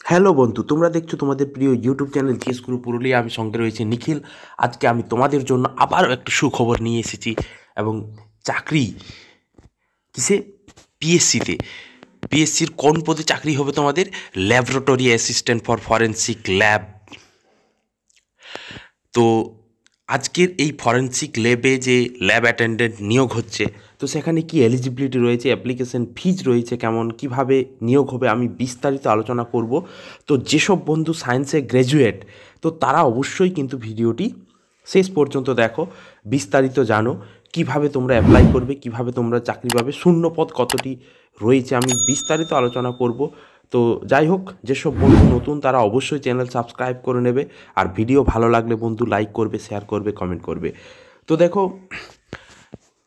Hello বন্ধু, তোমরা দেখছো তোমাদের প্রিয় ইউটিউব চ্যানেল জিএস গুরু পুরুলিয়া। আমি সঙ্গে রয়েছে নিখিল। আজকে আমি তোমাদের জন্য আবারও একটা সুখবর নিয়ে এসেছি এবং চাকরি কিসে? পিএসসিতে। পিএসসির কোন পদে চাকরি হবে তোমাদের? Laboratory assistant for forensic lab. তো আজকের এই ফরেনসিক ল্যাবে যে ল্যাব অ্যাটেন্ডেন্ট নিয়োগ হচ্ছে, তো সেখানে কি এলিজিবিলিটি রয়েছে, অ্যাপ্লিকেশন ফিজ রয়েছে কেমন, কিভাবে নিয়োগ হবে, আমি বিস্তারিত আলোচনা করব। তো যেসব বন্ধু সায়েন্সে গ্র্যাজুয়েট, তো তারা অবশ্যই কিন্তু ভিডিওটি শেষ পর্যন্ত দেখো, বিস্তারিত জানো কিভাবে তোমরা অ্যাপ্লাই করবে, কিভাবে তোমরা চাকরি পাবে, শূন্যপদ কতটি রয়েছে আমি বিস্তারিত আলোচনা করব। তো যাই হোক, যেসব বন্ধু নতুন তারা অবশ্যই চ্যানেল সাবস্ক্রাইব করে নেবে, আর ভিডিও ভালো লাগলে বন্ধু লাইক করবে, শেয়ার করবে, কমেন্ট করবে। তো দেখো,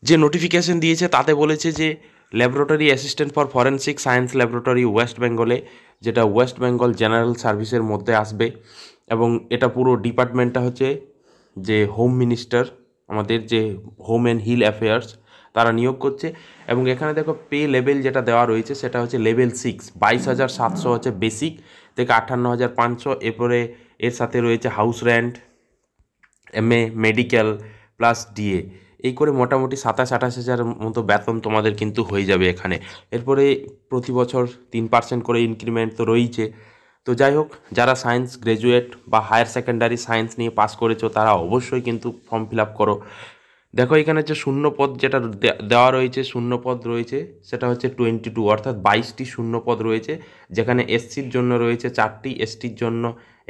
যে নোটিফিকেশন দিয়েছে তাতে বলেছে যে laboratory assistant for forensic science laboratory West বেঙ্গলে, যেটা ওয়েস্ট বেঙ্গল জেনারেল সার্ভিসের মধ্যে আসবে। এবং এটা পুরো ডিপার্টমেন্টটা হচ্ছে যে হোম মিনিস্টার, আমাদের যে হোম অ্যান্ড হিল অ্যাফেয়ার্স, তারা নিয়োগ করছে। এবং এখানে দেখো পে লেভেল যেটা দেওয়া রয়েছে সেটা হচ্ছে লেভেল 6, 22,700 হচ্ছে বেসিক থেকে 58,500। এরপরে এর সাথে রয়েছে house rent, MA, medical plus DA, এই করে মোটামুটি 27-28 হাজারের মতো বেতন তোমাদের কিন্তু হয়ে যাবে এখানে। এরপরে প্রতি বছর 3% করে ইনক্রিমেন্ট তো রয়েছে। তো যাই হোক, যারা সায়েন্স গ্র্যাজুয়েট বা হায়ার সেকেন্ডারি সায়েন্স নিয়ে পাস করেছো তারা অবশ্যই কিন্তু ফর্ম ফিল আপ করো। দেখো এখানে যে শূন্যপদ যেটা দেওয়া রয়েছে, শূন্যপদ রয়েছে সেটা হচ্ছে 22, অর্থাৎ 22টি শূন্যপদ রয়েছে, যেখানে এসসির জন্য রয়েছে 4টি, এসটির জন্য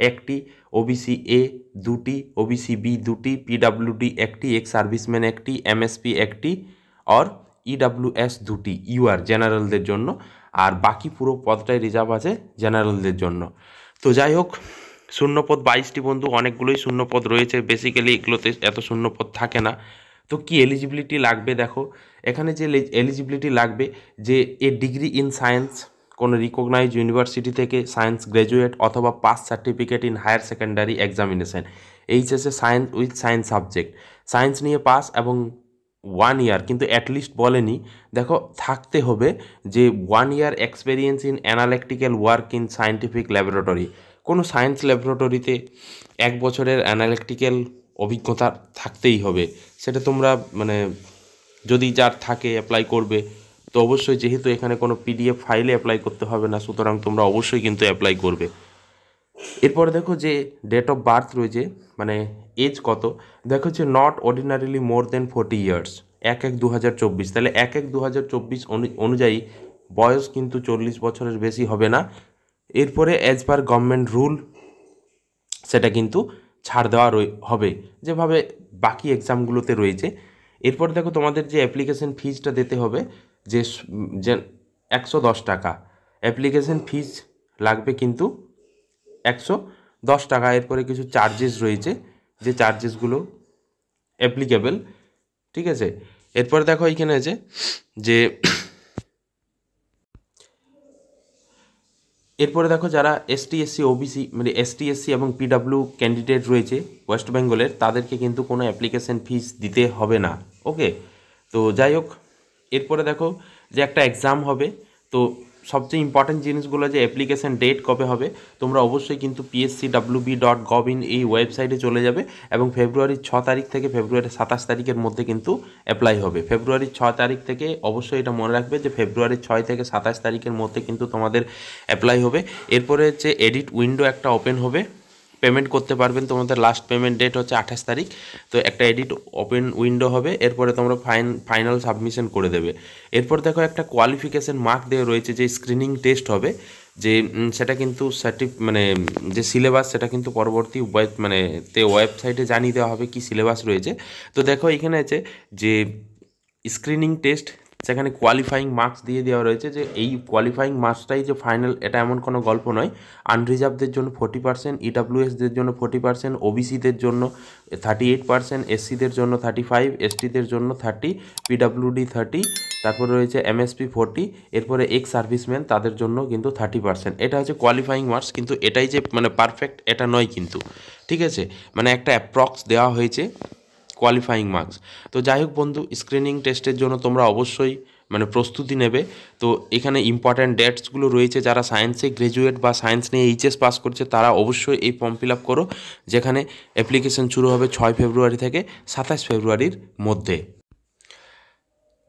1টি, ওবিসি এ 2টি, ওবিসি বি 2টি, পিডাব্লিউডি 1টি, এক্স সার্ভিসম্যান 1টি, এমএসপি 1টি, আর ইডাব্লিউএস 2টি, ইউআর জেনারেলদের জন্য। আর বাকি পুরো পদটাই রিজার্ভ আছে জেনারেলদের জন্য। তো যাই হোক, শূন্যপদ 22টি বন্ধু, অনেকগুলোই শূন্যপদ রয়েছে, বেসিক্যালি এগুলোতে এত শূন্যপদ থাকে না। তো কি এলিজিবিলিটি লাগবে দেখো, এখানে যে এলিজিবিলিটি লাগবে যে এ ডিগ্রি ইন সায়েন্স, কোনো রিকগনাইজ ইউনিভার্সিটি থেকে সায়েন্স গ্র্যাজুয়েট অথবা pass certificate in higher secondary examination, HSA science with science subject, science নিয়ে পাস এবং 1 ইয়ার, কিন্তু অ্যাটলিস্ট বলেনি, দেখো থাকতে হবে যে 1 year experience in analytical work in scientific laboratory. কোনো সায়েন্স ল্যাবরেটরিতে 1 বছরের অ্যানালিটিক্যাল অভিজ্ঞতা থাকতেই হবে। সেটা তোমরা মানে যদি যার থাকে অ্যাপ্লাই করবে। তো অবশ্যই, যেহেতু এখানে কোনো পিডিএফ ফাইলে অ্যাপ্লাই করতে হবে না, সুতরাং তোমরা অবশ্যই কিন্তু অ্যাপ্লাই করবে। এরপরে দেখো যে ডেট অফ বার্থ রয়েছে, মানে এজ কত, দেখো যে not ordinarily more than 40 years, 1/1/2024। তাহলে 1/1/2024 অনুযায়ী বয়স কিন্তু 40 বছরের বেশি হবে না। এরপরে অ্যাজ পার গভর্নমেন্ট রুল সেটা কিন্তু ছাড় দেওয়া হবে, যেভাবে বাকি এক্সামগুলোতে রয়েছে। এরপর দেখো তোমাদের যে অ্যাপ্লিকেশন ফিজটা দিতে হবে, যে যে 110 টাকা অ্যাপ্লিকেশন ফিজ লাগবে, কিন্তু 110 টাকা। এরপরে কিছু চার্জেস রয়েছে, যে চার্জেসগুলো অ্যাপ্লিকেবল, ঠিক আছে। এরপরে দেখো এইখানে আছে যে এরপরে দেখো যারা এসটি এসসি ওবিসি, মানে এসটি এসসি এবং পিডাব্লিউ ক্যান্ডিডেট রয়েছে ওয়েস্ট বেঙ্গলের, তাদেরকে কিন্তু কোনো অ্যাপ্লিকেশন ফিস দিতে হবে না। ওকে, তো যাই হোক, এরপরে দেখো যে একটা এক্সাম হবে। তো সবচেয়ে ইম্পর্টেন্ট জিনিসগুলো, যে অ্যাপ্লিকেশন ডেট কবে হবে, তোমরা অবশ্যই কিন্তু pscwb.gov.in এই ওয়েবসাইটে চলে যাবে এবং ফেব্রুয়ারির 6 তারিখ থেকে ফেব্রুয়ারির 27 তারিখের মধ্যে কিন্তু অ্যাপ্লাই হবে। ফেব্রুয়ারির 6 তারিখ থেকে, অবশ্যই এটা মনে রাখবে যে ফেব্রুয়ারির 6 থেকে 27 তারিখের মধ্যে কিন্তু তোমাদের অ্যাপ্লাই হবে। এরপরে হচ্ছে এডিট উইন্ডো একটা ওপেন হবে, পেমেন্ট করতে পারবেন, তোমাদের লাস্ট পেমেন্ট ডেট হচ্ছে 28 তারিখ। তো একটা এডিট ওপেন উইন্ডো হবে, এরপরে তোমরা ফাইনাল সাবমিশন করে দেবে। এরপর দেখো একটা কোয়ালিফিকেশান মার্ক দেওয়া রয়েছে, যে স্ক্রিনিং টেস্ট হবে, যে সেটা কিন্তু মানে যে সিলেবাস সেটা কিন্তু পরবর্তী ওয়েবসাইটে জানিয়ে দেওয়া হবে কি সিলেবাস রয়েছে। তো দেখো এখানে আছে যে স্ক্রিনিং টেস্ট, সেখানে কোয়ালিফাইং মার্কস দিয়ে দেওয়া রয়েছে, যে এই কোয়ালিফাইং মার্কসটাই যে ফাইনাল, এটা এমন কোনো গল্প নয়। আনরিজার্ভদের জন্য 40%, ইডাব্লিউএসদের জন্য 40%, ওবিসিদের জন্য 38%, এসসিদের জন্য 35, এসটিদের জন্য 30, পিডাব্লিউডি 30, তারপরে রয়েছে এমএসপি 40, এরপরে এক্স সার্ভিসম্যান তাদের জন্য কিন্তু 30%। এটা হচ্ছে কোয়ালিফাইং মার্কস, কিন্তু এটাই যে মানে পারফেক্ট এটা নয় কিন্তু, ঠিক আছে, মানে একটা অ্যাপ্রক্স দেওয়া হয়েছে কোয়ালিফাইং মার্কস। তো যাই হোক বন্ধু, স্ক্রিনিং টেস্টের জন্য তোমরা অবশ্যই মানে প্রস্তুতি নেবে। তো এখানে ইম্পর্ট্যান্ট ডেটসগুলো রয়েছে, যারা সায়েন্সে গ্র্যাজুয়েট বা সায়েন্স নিয়ে এইচএস পাস করছে তারা অবশ্যই এই ফর্ম ফিল আপ করো, যেখানে অ্যাপ্লিকেশন শুরু হবে 6 ফেব্রুয়ারি থেকে 27 ফেব্রুয়ারির মধ্যে।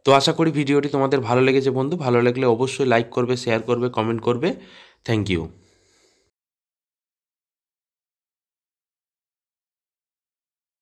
তো আশা করি ভিডিওটি তোমাদের ভালো লেগেছে বন্ধু। ভালো লাগলে অবশ্যই লাইক করবে, শেয়ার করবে, কমেন্ট করবে। Thank you.